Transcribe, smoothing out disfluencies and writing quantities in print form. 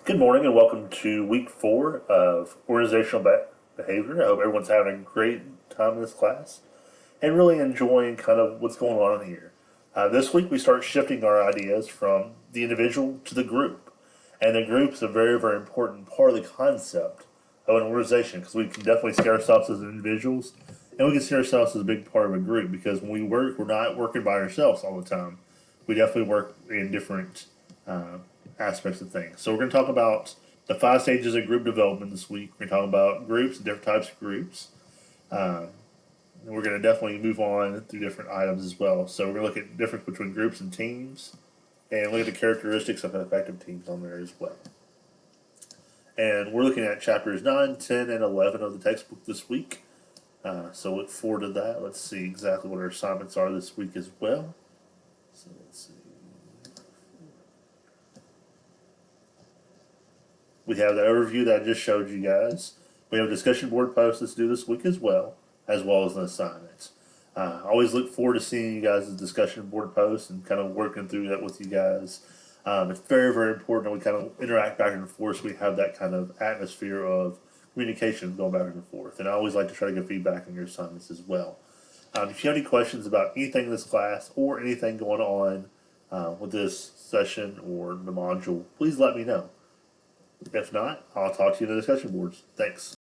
Good morning and welcome to week 4 of organizational behavior. I hope everyone's having a great time in this class and really enjoying kind of what's going on here. This week we start shifting our ideas from the individual to the group. And the group is a very, very important part of the concept of an organization because we can definitely see ourselves as individuals and we can see ourselves as a big part of a group because when we work, we're not working by ourselves all the time. We definitely work in different aspects of things. So we're going to talk about the 5 stages of group development this week. We're going to talk about groups and different types of groups. And we're going to definitely move on through different items as well. So we're going to look at the difference between groups and teams and look at the characteristics of effective teams on there as well. And we're looking at chapters 9, 10, and 11 of the textbook this week. So look forward to that. Let's see exactly what our assignments are this week as well. So let's see. We have the overview that I just showed you guys. We have a discussion board post that's due this week as well as an assignment. I always look forward to seeing you guys' discussion board posts and kind of working through that with you guys. It's very, very important that we kind of interact back and forth so we have that kind of atmosphere of communication going back and forth. And I always like to try to get feedback on your assignments as well. If you have any questions about anything in this class or anything going on with this session or the module, please let me know. If not, I'll talk to you in the discussion boards. Thanks.